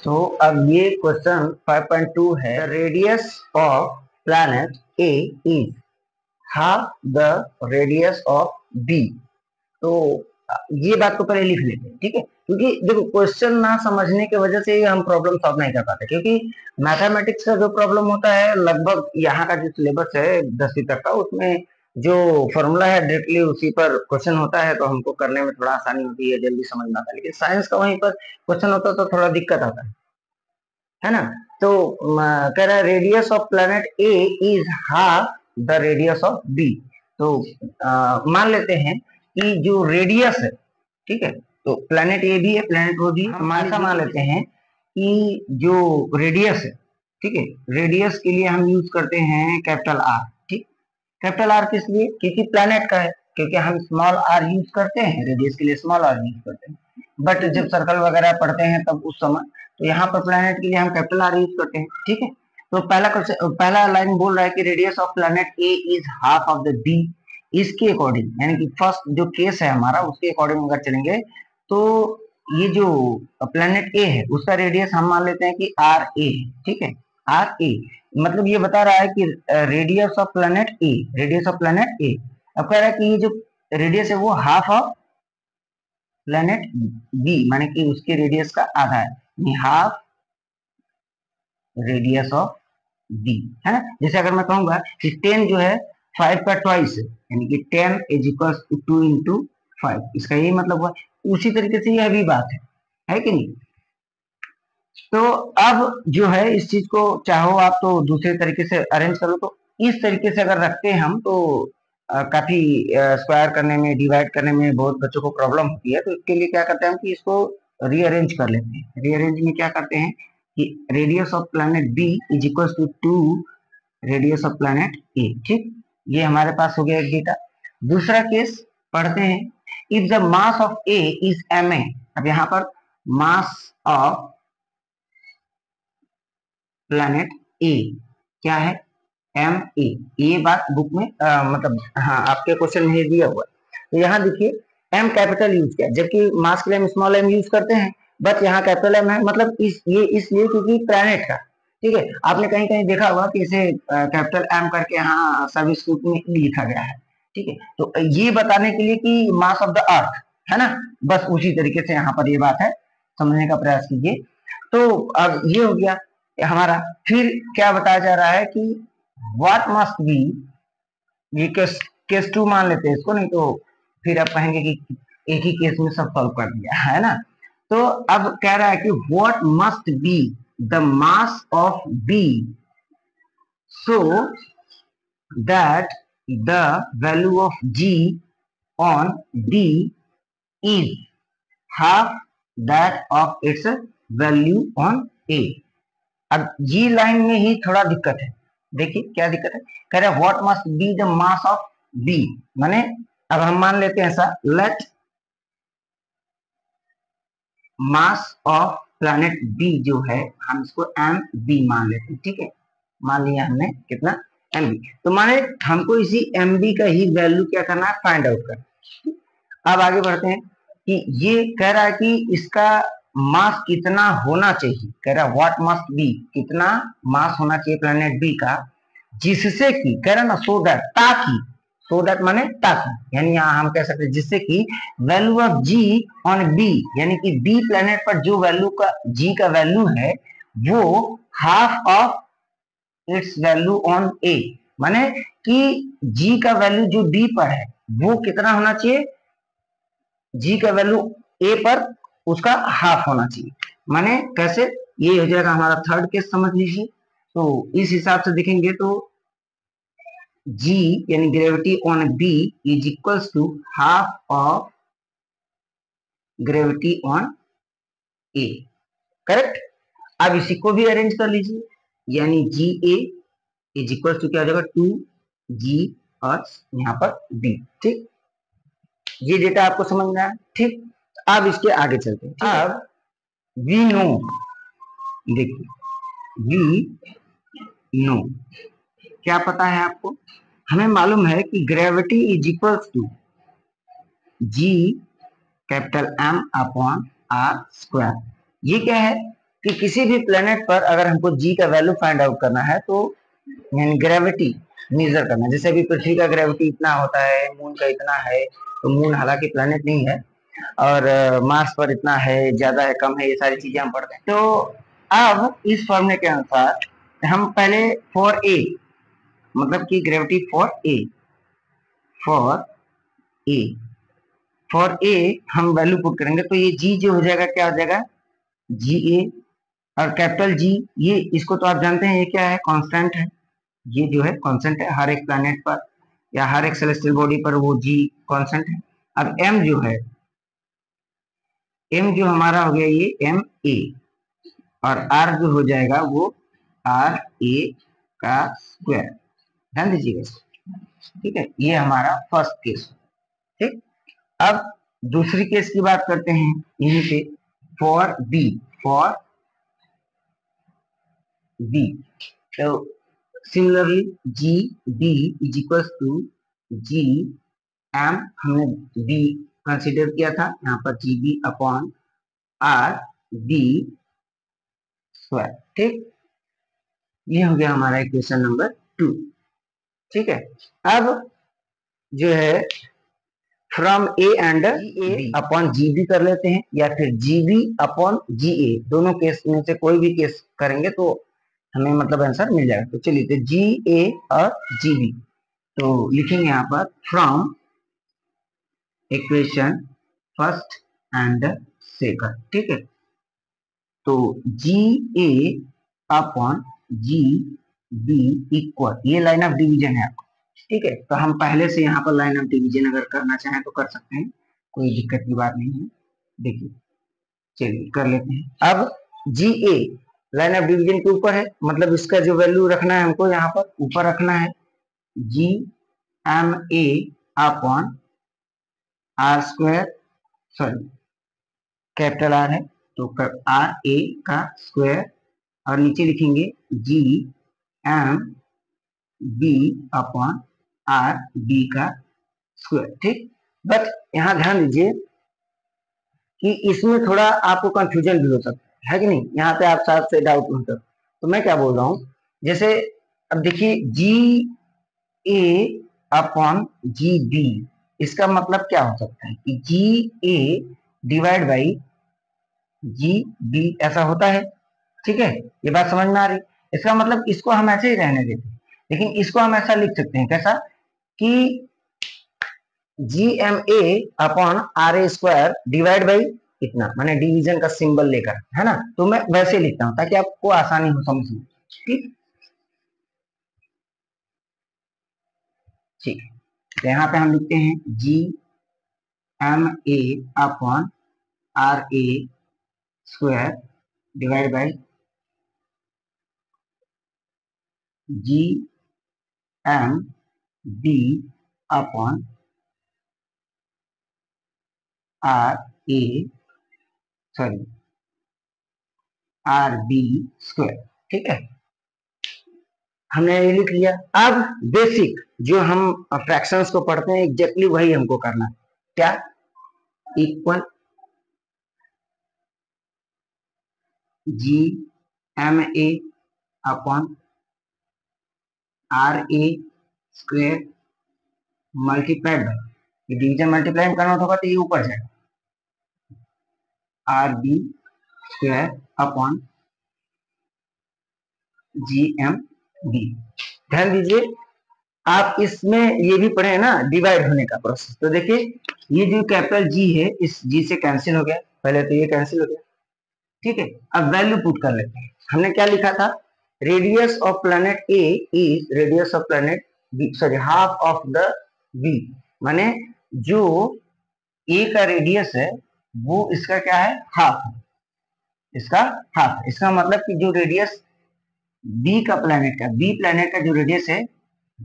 तो अब ये क्वेश्चन 5.2 है, radius of planet A is half the radius of B. तो ये बात को पहले लिख लेते हैं, ठीक है, क्योंकि देखो क्वेश्चन ना समझने की वजह से हम प्रॉब्लम सॉल्व नहीं कर पाते, क्योंकि मैथमेटिक्स का जो प्रॉब्लम होता है लगभग यहाँ का जो सिलेबस है 10वीं तक का, उसमें जो फॉर्मूला है डायरेक्टली उसी पर क्वेश्चन होता है, तो हमको करने में थोड़ा आसानी होती है, जल्दी समझ में आता है। लेकिन साइंस का वहीं पर क्वेश्चन होता है तो थोड़ा दिक्कत आता है ना। तो कह रहा है radius of planet A is half the radius of B. तो मान लेते हैं कि जो रेडियस है, ठीक है, तो प्लैनेट ए भी है, प्लैनेट ओ भी है, हम ऐसा मान लेते हैं कि जो रेडियस है, ठीक है, रेडियस के लिए हम यूज करते हैं कैपिटल आर। ठीक, कैपिटल आर किस लिए? क्योंकि प्लैनेट का है, क्योंकि हम स्मॉल आर यूज करते हैं रेडियस के लिए, स्मॉल आर यूज करते हैं, बट जब सर्कल वगैरह पढ़ते हैं तब उस समय, तो यहाँ पर प्लैनेट के लिए हम कैपिटल आर यूज करते हैं। ठीक है, तो पहला लाइन बोल रहा है कि radius of planet A is half of the B. इसके अकॉर्डिंग, यानी कि फर्स्ट जो केस है हमारा उसके अकॉर्डिंग अगर चलेंगे तो ये जो प्लैनेट ए है उसका रेडियस हम मान लेते हैं कि आर ए। ठीक है, आर ए मतलब ये बता रहा है कि radius of planet A, radius of planet A. अब कह रहा है कि ये जो रेडियस है वो हाफ ऑफ प्लैनेट बी, माने कि उसके रेडियस का आधा है, हाफ रेडियस ऑफ बी, है ना। जैसे अगर मैं कहूंगा कि 10 जो है 5 का ट्वाइस है, यानी कि 10 इज इक्वल टू 2 इंटू 5, इसका यही मतलब हुआ। उसी तरीके से यह भी बात है कि नहीं। तो अब जो है इस चीज को चाहो आप तो दूसरे तरीके से अरेंज करो, तो इस तरीके से अगर रखते हैं हम तो काफी स्क्वायर करने में, डिवाइड करने में बहुत बच्चों को प्रॉब्लम होती है। तो इसके लिए क्या करते हैं हम कि इसको रीअरेंज कर लेते हैं। रीअरेंज में क्या करते हैं कि radius of planet B is equal to radius of planet A. ठीक, ये हमारे पास हो गया एक डेटा। दूसरा केस पढ़ते हैं, if the mass of A is M A. अब यहाँ पर मास ऑफ प्लैनेट ए क्या है? M A. ये बात बुक में मतलब हाँ आपके क्वेश्चन में दिया हुआ है। तो यहाँ देखिए एम कैपिटल यूज किया, जबकि मास के लिए हम स्मॉल एम यूज करते हैं, बट यहाँ कैपिटल एम है, मतलब ये इसलिए क्योंकि प्लैनेट का। ठीक है, आपने कहीं कहीं देखा होगा कि इसे कैपिटल एम करके यहाँ सर्विस स्कूट में लिखा गया है। ठीक है, तो ये बताने के लिए कि मास ऑफ द अर्थ, है ना, बस उसी तरीके से यहाँ पर ये बात है, समझने का प्रयास कीजिए। तो अब ये हो गया हमारा। फिर क्या बताया जा रहा है कि व्हाट मस्ट बी, ये केस 2 मान लेते हैं इसको, नहीं तो फिर आप कहेंगे कि एक ही केस में सब सॉल्व कर दिया, है ना। तो अब कह रहा है कि what must be the mass of B so that the value of ji on D is half that of its value on A. अब जी लाइन में ही थोड़ा दिक्कत है। देखिए क्या दिक्कत है, कह रहे what must be the mass of B, माने अब हम मान लेते हैं ऐसा, let mass of planet B जो है हम इसको एम बी मान लेते हैं। ठीक है, मान लिया हमने कितना, एम बी। तो माने हमको इसी एम बी का ही वैल्यू क्या करना है, फाइंड आउट करना। अब आगे बढ़ते हैं कि ये कह रहा है कि इसका मास कितना होना चाहिए, कह रहा है व्हाट मस्ट बी, कितना मास होना चाहिए प्लैनेट बी का, जिससे कि कह रहा है ना सो दैट, ताकि, सो दैट माने ताकि, यानी यहाँ हम कह सकते हैं जिससे कि value of ji on B, यानी कि बी प्लैनेट पर जो वैल्यू का जी का वैल्यू है वो half of its value on A, माने कि जी का वैल्यू जो बी पर है वो कितना होना चाहिए, जी का वैल्यू ए पर उसका हाफ होना चाहिए। माने कैसे, ये हो जाएगा हमारा थर्ड केस, समझ लीजिए। तो इस हिसाब से देखेंगे तो जी यानी gravity on B is equals to half of gravity on A, correct. अब इसी को भी अरेंज कर लीजिए, यानी G A is equals to क्या हो जाएगा, 2 जी और यहाँ पर बी। ठीक, ये डेटा आपको समझ में आया। ठीक, अब इसके आगे चलते हैं। अब वी नो, देखिए वी नो क्या पता है आपको, हमें मालूम है कि gravity is equals to G capital M upon R square. ये क्या है, कि किसी भी प्लेनेट पर अगर हमको जी का वैल्यू फाइंड आउट करना है तो यानी ग्रेविटी मेजर करना, जैसे अभी पृथ्वी का ग्रेविटी इतना होता है, मून का इतना है, तो मून हालांकि प्लेनेट नहीं है, और मार्स पर इतना है, ज्यादा है, कम है, ये सारी चीजें हम पढ़ते हैं। तो अब इस फॉर्मूले के अनुसार हम पहले फॉर ए, मतलब कि gravity for a, for a, for a हम वैल्यू पुट करेंगे, तो ये जी जो हो जाएगा क्या हो जाएगा, जी ए, और कैपिटल जी, ये इसको तो आप जानते हैं ये क्या है, कांस्टेंट है, ये जो है कांस्टेंट है हर एक प्लैनेट पर या हर एक सेलेस्टियल बॉडी पर, वो जी कांस्टेंट है। अब एम जो है, एम जो हमारा हो गया ये एम ए, और आर जो हो जाएगा वो आर ए का स्क्वायर, ध्यान दीजिएगा। ठीक है, ये हमारा फर्स्ट केस। ठीक, अब दूसरी केस की बात करते हैं यहीं पे, फॉर बी, फॉर बी, तो similarly G B is equal to G M, हमने बी कंसीडर किया था, यहाँ पर G B upon R B square. ठीक, ये हो गया हमारा इक्वेशन नंबर 2। ठीक है, अब जो है from A and A upon G B कर लेते हैं, या फिर जी बी अपॉन जी ए, दोनों केस में से कोई भी केस करेंगे तो हमें मतलब आंसर मिल जाएगा। तो चलिए, तो जी ए और जी बी, तो लिखेंगे यहाँ पर from equation first and second. ठीक है, तो जी ए अपॉन जी बी इक्वल, ये लाइन ऑफ डिवीजन है आपको। ठीक है, तो हम पहले से यहाँ पर लाइन ऑफ डिवीजन अगर करना चाहें तो कर सकते हैं, कोई दिक्कत की बात नहीं है। देखिए, चलिए कर लेते हैं। अब जी ए लाइन ऑफ डिवीजन के ऊपर है, मतलब इसका जो वैल्यू रखना है हमको यहाँ पर ऊपर रखना है, G M A upon R square, sorry capital R है तो आर ए का स्क्वायर, और नीचे लिखेंगे G M B upon R B का स्क्वायर। ठीक, बट यहाँ ध्यान दीजिए कि इसमें थोड़ा आपको कंफ्यूजन भी हो सकता है कि नहीं, यहाँ पे आप साथ से डाउट होता है। तो मैं क्या बोल रहा हूँ, जैसे अब देखिए जी ए अपॉन जी बी, इसका मतलब क्या हो सकता है कि जी ए डिवाइड बाई जी बी, ऐसा होता है। ठीक है, ये बात समझ में आ रही, इसका मतलब इसको हम ऐसे ही रहने देते हैं, लेकिन इसको हम ऐसा लिख सकते हैं कैसा, कि G M A upon R A square divide by इतना, माने डिवीजन का सिंबल लेकर, है ना, तो मैं वैसे लिखता हूं ताकि आपको आसानी हो समझने। ठीक ठीक, तो यहाँ पे हम लिखते हैं G M A upon R A square divide by G M B upon R A, sorry R B square. ठीक है, हमने ये लिख लिया। अब बेसिक जो हम फ्रैक्शंस को पढ़ते हैं एग्जैक्टली वही हमको करना है, क्या, equal G M A upon R A square multiplied by, division multiply करना होगा तो ये ऊपर जाएगा, R B square upon G M B. ध्यान दीजिए, आप इसमें ये भी पढ़े हैं ना डिवाइड होने का प्रोसेस, तो देखिए ये जो कैपिटल जी है इस जी से कैंसिल हो गया, पहले तो ये कैंसिल हो गया। ठीक है, अब वैल्यू पुट कर लेते हैं। हमने क्या लिखा था, radius of planet A is radius of planet B, sorry half of the B, माने जो ए का रेडियस है वो इसका क्या है, हाफ है, इसका हाफ है। इसका मतलब कि जो रेडियस बी का प्लैनेट का, बी प्लैनेट का जो रेडियस है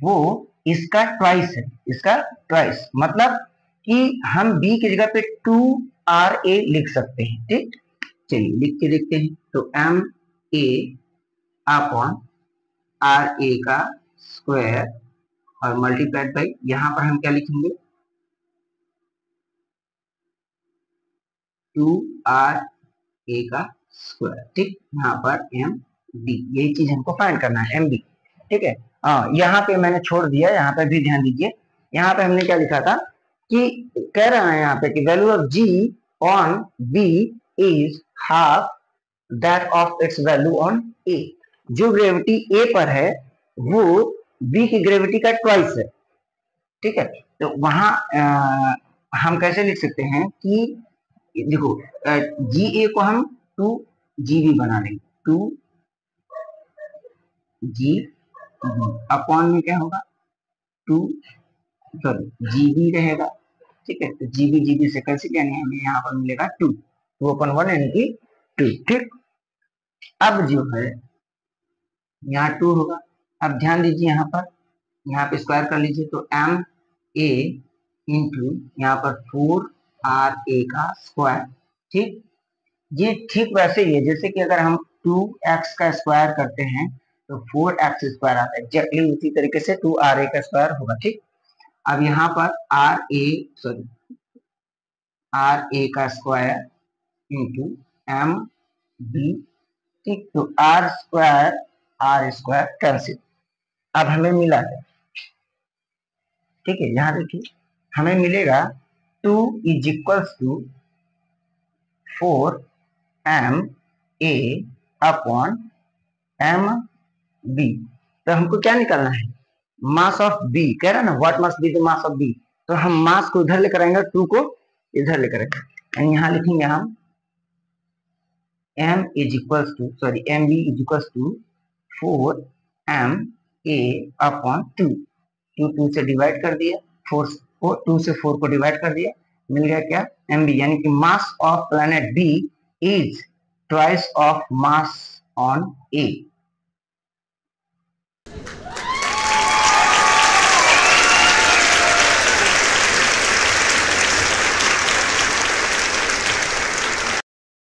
वो इसका ट्वाइस है, इसका ट्वाइस, मतलब कि हम बी की जगह पे 2RA लिख सकते हैं। ठीक, चलिए लिख के देखते हैं, तो M A upon R A का स्क्वायर और मल्टीप्लाइड बाई, यहां पर हम क्या लिखेंगे, 2RA का स्क्वायर। ठीक, यहाँ पर एम बी, यही चीज हमको फाइंड करना है, एम बी। ठीक है, यहाँ पे मैंने छोड़ दिया, यहाँ पे भी ध्यान दीजिए। यहाँ पे हमने क्या लिखा था कि कह रहा है यहाँ पे कि value of ji on B is half that of its value on A. जो ग्रेविटी ए पर है वो बी की ग्रेविटी का ट्वाइस है। ठीक है, तो वहां हम कैसे लिख सकते हैं कि देखो जी ए को हम 2 जी बी बना लेंगे, 2 जी अपॉन में क्या होगा 2 सॉरी जी बी रहेगा। ठीक है, तो जी बी से कैसे यानी हमें यहाँ पर मिलेगा 2 अपॉन 1 यानी कि 2। ठीक, अब जो है यहाँ 2 होगा। अब ध्यान दीजिए यहाँ पे स्क्वायर कर लीजिए, तो एम ए इंटू यहाँ पर 4 आर ए का स्क्वायर। ठीक, ये ठीक वैसे ही है जैसे कि अगर हम 2x का स्क्वायर करते हैं तो 4x स्क्वायर आता है, एग्जैक्टली उसी तरीके से 2 आर ए का स्क्वायर होगा। ठीक, अब यहाँ पर आर ए का स्क्वायर इंटू एम बी। ठीक, तो आर स्क्वायर कैंसिल। अब हमें मिला है, ठीक है, यहाँ देखिए हमें मिलेगा 2 is equals to 4 M A upon M B. तो हमको क्या निकालना है, मास ऑफ बी। कह रहा है ना what must be the mass of B, तो हम मास को इधर लेकर आएंगे, 2 को इधर लेकर आएंगे। यहाँ लिखेंगे हम M is equals to sorry M B is equals to 4 M A upon 2। 2 से डिवाइड कर दिया, 2 से 4 को डिवाइड कर दिया, मिल गया क्या एम बी, यानी कि mass of planet B is twice of mass on A.